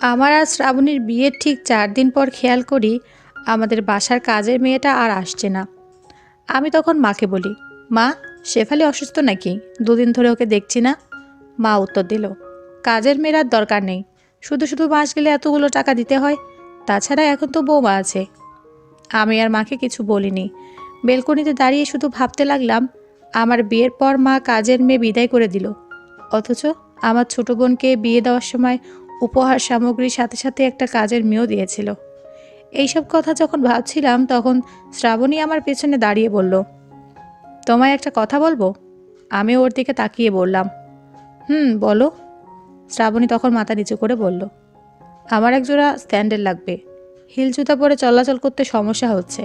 আমার আর শ্রাবণীর বিয়ের ঠিক 4 দিন পর খেয়াল করি আমাদের বাসার কাজের মেয়েটা আর আসছে না। আমি তখন মাকে বলি, মা, শেফালি অসুস্থ নাকি? 2 দিন ধরে ওকে দেখছি না। মা উত্তর দিল, কাজের মেয়ের আর দরকার নেই, শুধু শুধু মাস গেলে এতগুলো টাকা দিতে হয়, তাছাড়া এখন তো বৌমা আছে। আমি আর মাকে কিছু বলিনি। বেলকনিতে দাঁড়িয়ে শুধু ভাবতে লাগলাম, আমার বিয়ের পর মা কাজের মেয়ে বিদায় করে দিল, অথচ আমার ছোট বোনকে বিয়ে দেওয়ার সময় উপহার সামগ্রীর সাথে সাথে একটা কাজের মেয়েও দিয়েছিল। এইসব কথা যখন ভাবছিলাম তখন শ্রাবণী আমার পেছনে দাঁড়িয়ে বলল, তোমায় একটা কথা বলবো। আমি ওর দিকে তাকিয়ে বললাম, বলো। শ্রাবণী তখন মাথা নিচু করে বলল, আমার একজোড়া স্যান্ডেল লাগবে, হিল জুতা পরে চলাচল করতে সমস্যা হচ্ছে।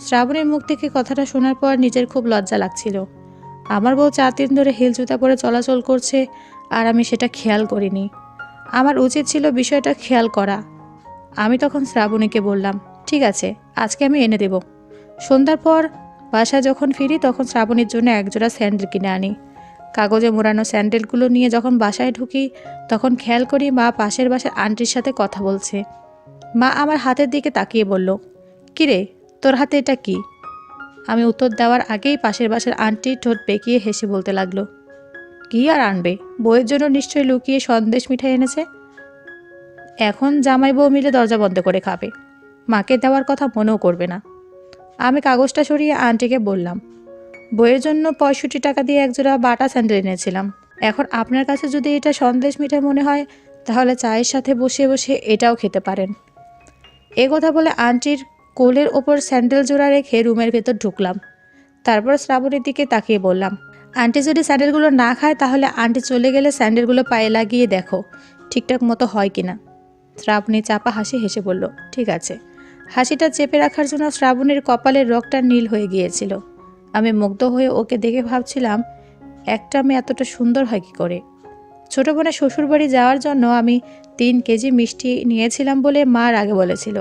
শ্রাবণীর মুখ থেকে কথাটা শোনার পর নিজের খুব লজ্জা লাগছিল। আমার বউ 4 দিন ধরে হিল জুতা পরে চলাচল করছে আর আমি সেটা খেয়াল করিনি। আমার উচিত ছিল বিষয়টা খেয়াল করা। আমি তখন শ্রাবণীকে বললাম, ঠিক আছে, আজকে আমি এনে দেব। সন্ধ্যার পর বাসায় যখন ফিরি তখন শ্রাবণীর জন্য একজোড়া স্যান্ডেল কিনে আনি। কাগজে মোড়ানো স্যান্ডেলগুলো নিয়ে যখন বাসায় ঢুকি তখন খেয়াল করি মা পাশের বাসার আন্টির সাথে কথা বলছে। মা আমার হাতের দিকে তাকিয়ে বলল, কিরে, তোর হাতে এটা কি? আমি উত্তর দেওয়ার আগেই পাশের বাসার আন্টি ঠোঁট বেঁকিয়ে হেসে বলতে লাগলো, কি আর আনবে, বউয়ের জন্য নিশ্চয়ই লুকিয়ে সন্দেশ মিঠাই এনেছে। এখন জামাই বউ মিলে দরজা বন্ধ করে খাবে, মাকে দেওয়ার কথা মনেও করবে না। আমি কাগজটা সরিয়ে আন্টিকে বললাম, বইয়ের জন্য 65 টাকা দিয়ে একজোড়া বাটা স্যান্ডেল এনেছিলাম। এখন আপনার কাছে যদি এটা সন্দেশ মিঠাই মনে হয় তাহলে চায়ের সাথে বসে বসে এটাও খেতে পারেন। এ কথা বলে আন্টির কোলের ওপর স্যান্ডেল জোড়া রেখে রুমের ভেতর ঢুকলাম। তারপর শ্রাবণীর দিকে তাকিয়ে বললাম, আন্টি যদি স্যান্ডেলগুলো না খায় তাহলে আন্টি চলে গেলে স্যান্ডেলগুলো পায়ে লাগিয়ে দেখো ঠিকঠাক মতো হয় কিনা। শ্রাবণী চাপা হাসি হেসে বলল, ঠিক আছে। হাসিটা চেপে রাখার জন্য শ্রাবণীর কপালের রগটা নীল হয়ে গিয়েছিল। আমি মুগ্ধ হয়ে ওকে দেখে ভাবছিলাম, একটা মেয়ে এতটা সুন্দর হয় কি করে। ছোট বোনের শ্বশুরবাড়ি যাওয়ার জন্য আমি 3 কেজি মিষ্টি নিয়েছিলাম বলে মা আগে বলেছিল,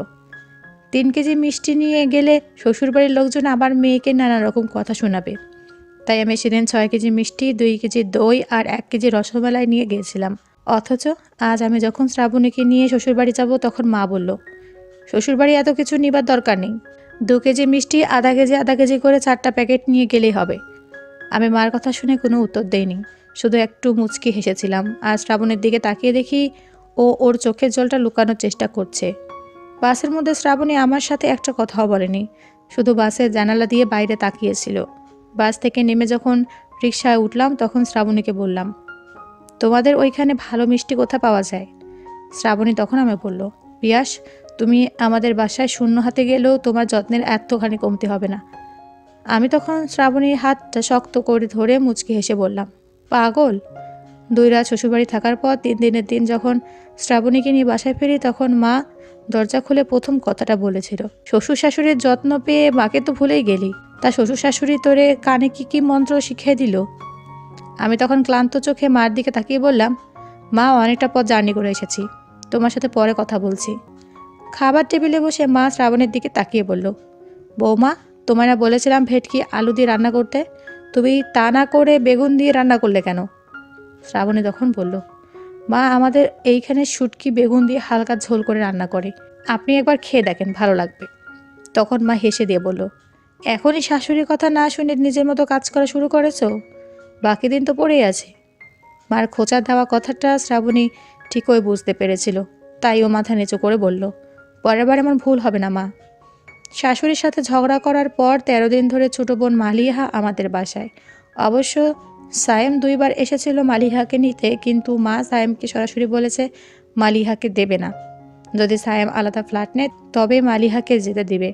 3 কেজি মিষ্টি নিয়ে গেলে শ্বশুরবাড়ির লোকজন আমার মেয়েকে নানা রকম কথা শোনাবে। তাই আমি সেদিন 6 কেজি মিষ্টি, 2 কেজি দই আর 1 কেজি রসমালাই নিয়ে গিয়েছিলাম। অথচ আজ আমি যখন শ্রাবণীকে নিয়ে শ্বশুরবাড়ি যাব তখন মা বলল, শ্বশুরবাড়ি এত কিছু নিবার দরকার নেই, 2 কেজি মিষ্টি, আধা কেজি করে 4টা প্যাকেট নিয়ে গেলেই হবে। আমি মার কথা শুনে কোনো উত্তর দেইনি, শুধু একটু মুচকি হেসেছিলাম। আর শ্রাবণের দিকে তাকিয়ে দেখি ও ওর চোখের জলটা লুকানোর চেষ্টা করছে। বাসের মধ্যে শ্রাবণী আমার সাথে একটা কথাও বলেনি, শুধু বাসের জানালা দিয়ে বাইরে তাকিয়েছিল। বাস থেকে নেমে যখন রিকশায় উঠলাম তখন শ্রাবণীকে বললাম, তোমাদের ওইখানে ভালো মিষ্টি কোথা পাওয়া যায়? শ্রাবণী তখন আমায় বলল, পিয়াস, তুমি আমাদের বাসায় শূন্য হাতে গেলেও তোমার যত্নের এতখানি কমতি হবে না। আমি তখন শ্রাবণীর হাতটা শক্ত করে ধরে মুচকি হেসে বললাম, পাগল। 2 রাত শ্বশুরবাড়ি থাকার পর 3 দিনের দিন যখন শ্রাবণীকে নিয়ে বাসায় ফিরি তখন মা দরজা খুলে প্রথম কথাটা বলেছিল, শ্বশুর শাশুড়ির যত্ন পেয়ে মাকে তো ভুলেই গেলি, তা শ্বশুর শাশুড়ি তোরে কানে কি কি মন্ত্র শিখিয়ে দিল? আমি তখন ক্লান্ত চোখে মার দিকে তাকিয়ে বললাম, মা, অনেকটা পথ জার্নি করে এসেছি, তোমার সাথে পরে কথা বলছি। খাবার টেবিলে বসে মা শ্রাবণের দিকে তাকিয়ে বলল, বৌমা, তোমায় না বলেছিলাম ভেটকি আলু দিয়ে রান্না করতে, তুমি তা না করে বেগুন দিয়ে রান্না করলে কেন? শ্রাবণী তখন বলল, মা, আমাদের এইখানে শুটকি বেগুন দিয়ে হালকা ঝোল করে রান্না করে, আপনি একবার খেয়ে দেখেন, ভালো লাগবে। তখন মা হেসে দিয়ে বলল, এখনই শাশুড়ির কথা না শুনে নিজের মতো কাজ করা শুরু করেছো? বাকি দিন তো পড়েই আছে। মার খোঁচা দেওয়া কথাটা শ্রাবণী ঠিকই বুঝতে পেরেছিল, তাই ও মাথা নিচু করে বলল, পরের বার এমন ভুল হবে না মা। শাশুড়ির সাথে ঝগড়া করার পর 13 দিন ধরে ছোট বোন মালিহা আমাদের বাসায়। অবশ্য সায়েম 2বার এসেছিল মালিহাকে নিতে, কিন্তু মা সায়েমকে সরাসরি বলেছে মালিহাকে দেবে না, যদি সায়েম আলাদা ফ্ল্যাট নেয় তবে মালিহাকে যেতে দিবে।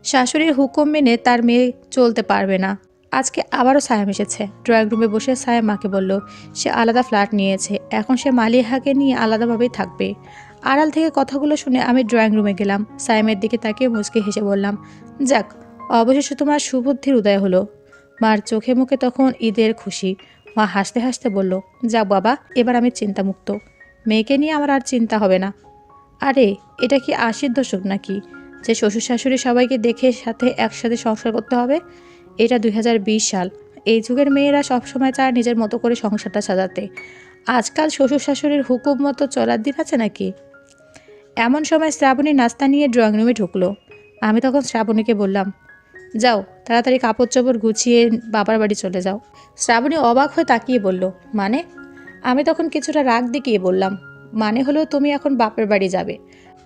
শাশুড়ির হুকুম মেনে তার মেয়ে চলতে পারবে না। আজকে আবারও সায়েম এসেছে। ড্রয়িং রুমে বসে সায়েম মাকে বলল সে আলাদা ফ্ল্যাট নিয়েছে, এখন সে মালিহাকে নিয়ে আলাদাভাবেই থাকবে। আড়াল থেকে কথাগুলো শুনে আমি ড্রয়িং রুমে গেলাম। সায়েমের দিকে তাকিয়ে মুচকে হেসে বললাম, যাক, অবশেষে তোমার সুবুদ্ধির উদয় হলো। মার চোখে মুখে তখন ঈদের খুশি। মা হাসতে হাসতে বলল, যাক বাবা, এবার আমি চিন্তামুক্ত, মেয়েকে নিয়ে আমার আর চিন্তা হবে না। আরে, এটা কি 80-র দশক নাকি যে শ্বশুর শাশুড়ি সবাইকে দেখে সাথে একসাথে সংসার করতে হবে? এটা 2020 সাল। এই যুগের মেয়েরা সবসময় চায় নিজের মতো করে সংসারটা সাজাতে। আজকাল শ্বশুর শাশুড়ির হুকুম মতো চলার দিন আছে নাকি? এমন সময় শ্রাবণী নাস্তা নিয়ে ড্রয়িং রুমে ঢুকলো। আমি তখন শ্রাবণীকে বললাম, যাও তাড়াতাড়ি কাপড় চোপড় গুছিয়ে বাবার বাড়ি চলে যাও। শ্রাবণী অবাক হয়ে তাকিয়ে বলল, মানে? আমি তখন কিছুটা রাগ দেখিয়ে বললাম, মানে হলো তুমি এখন বাপের বাড়ি যাবে,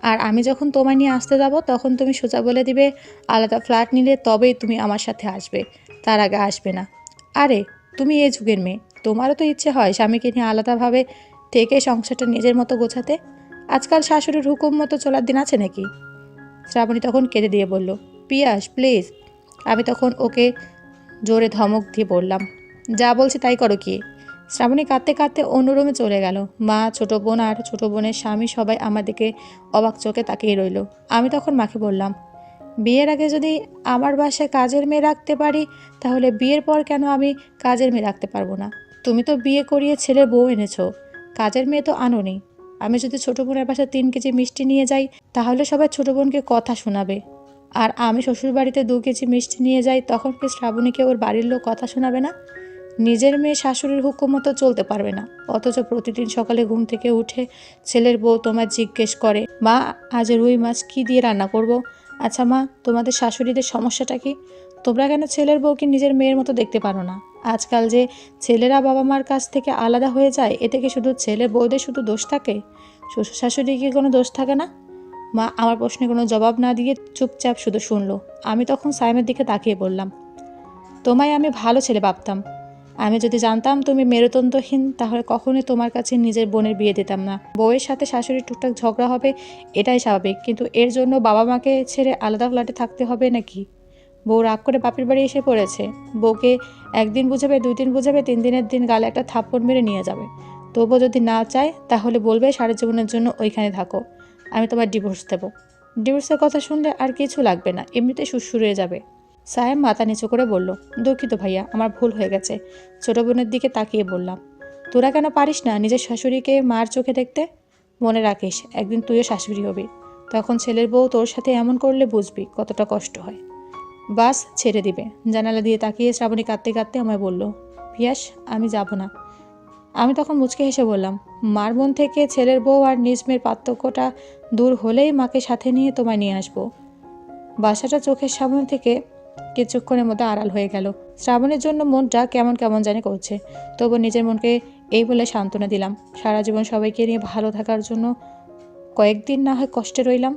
আর আমি যখন তোমায় নিয়ে আসতে যাব তখন তুমি সোজা বলে দিবে আলাদা ফ্ল্যাট নিলে তবেই তুমি আমার সাথে আসবে, তার আগে আসবে না। আরে তুমি এই যুগের মেয়ে, তোমারও তো ইচ্ছে হয় স্বামীকে নিয়ে আলাদাভাবে থেকে সংসারটা নিজের মতো গোছাতে। আজকাল শাশুড়ির হুকুম মতো চলার দিন আছে নাকি? শ্রাবণী তখন কেঁদে দিয়ে বলল, পিয়াস প্লিজ। আমি তখন ওকে জোরে ধমক দিয়ে বললাম, যা বলছি তাই করো কি। শ্রাবণী কাঁদতে কাঁদতে অন্য রুমে চলে গেল। মা, ছোট বোন আর ছোট বোনের স্বামী সবাই আমাদেরকে অবাক চোখে তাকিয়ে রইল। আমি তখন মাকে বললাম, বিয়ের আগে যদি আমার বাসায় কাজের মেয়ে রাখতে পারি, তাহলে বিয়ের পর কেন আমি কাজের মেয়ে রাখতে পারবো না? তুমি তো বিয়ে করিয়ে ছেলের বউ এনেছো, কাজের মেয়ে তো আনোনি। আমি যদি ছোট বোনের বাসায় 3 কেজি মিষ্টি নিয়ে যাই, তাহলে সবাই ছোট বোনকে কথা শোনাবে। আর আমি শ্বশুরবাড়িতে 2 কেজি মিষ্টি নিয়ে যাই, তখন কি শ্রাবণীকে ওর বাড়ির লোক কথা শোনাবে না? নিজের মেয়ে শাশুড়ির হুকুম মতো চলতে পারবে না, অথচ প্রতিদিন সকালে ঘুম থেকে উঠে ছেলের বউ তোমার জিজ্ঞেস করে, মা আজ রুই মাছ কী দিয়ে রান্না করব? আচ্ছা মা, তোমাদের শাশুড়িদের সমস্যাটা কি? তোমরা কেন ছেলের বউকে নিজের মেয়ের মতো দেখতে পারো না? আজকাল যে ছেলেরা বাবা মার কাছ থেকে আলাদা হয়ে যায়, এতে কি শুধু ছেলে বউদের শুধু দোষ থাকে? শ্বশুর শাশুড়ি কি কোনো দোষ থাকে না? মা আমার প্রশ্নে কোনো জবাব না দিয়ে চুপচাপ শুধু শুনলো। আমি তখন সাইমের দিকে তাকিয়ে বললাম, তোমায় আমি ভালো ছেলে ভাবতাম। আমি যদি জানতাম তুমি মেরুদণ্ডহীন, তাহলে কখনোই তোমার কাছে নিজের বোনের বিয়ে দিতাম না। বউয়ের সাথে শাশুড়ির টুকটাক ঝগড়া হবে, এটাই স্বাভাবিক, কিন্তু এর জন্য বাবা মাকে ছেড়ে আলাদা ফ্ল্যাটে থাকতে হবে নাকি? বউ রাগ করে বাপের বাড়ি এসে পড়েছে, বউকে 1 দিন বুঝাবে, 2 দিন বুঝাবে, 3 দিনের দিন গালে একটা থাপ্পড় মেরে নিয়ে যাবে। তবুও যদি না চায়, তাহলে বলবে সারা জীবনের জন্য ওইখানে থাকো, আমি তোমার ডিভোর্স দেবো। ডিভোর্সের কথা শুনলে আর কিছু লাগবে না, এমনিতে সুরসুর হয়ে যাবে। সায়েম মাথা নিচু করে বলল, দুঃখিত ভাইয়া, আমার ভুল হয়ে গেছে। ছোট বোনের দিকে তাকিয়ে বললাম, তোরা কেন পারিস না নিজের শাশুড়িকে মার চোখে দেখতে? মনে রাখিস, একদিন তুইও শাশুড়ি হবি, তখন ছেলের বউ তোর সাথে এমন করলে বুঝবি কতটা কষ্ট হয়। বাস ছেড়ে দিবে। জানালা দিয়ে তাকিয়ে শ্রাবণী কাঁদতে কাঁদতে আমায় বলল, পিয়াস আমি যাব না। আমি তখন মুচকে হেসে বললাম, মার মন থেকে ছেলের বউ আর নিজ মেয়ের পার্থক্যটা দূর হলেই মাকে সাথে নিয়ে তোমায় নিয়ে আসবো। বাসাটা চোখের সামনে থেকে কিছুক্ষণের মধ্যে আড়াল হয়ে গেল। শ্রাবণের জন্য মনটা কেমন কেমন জানি করছে, তবু নিজের মনকে এই বলে সান্ত্বনা দিলাম, সারা জীবন সবাইকে নিয়ে ভালো থাকার জন্য কয়েকদিন না হয় কষ্টে রইলাম।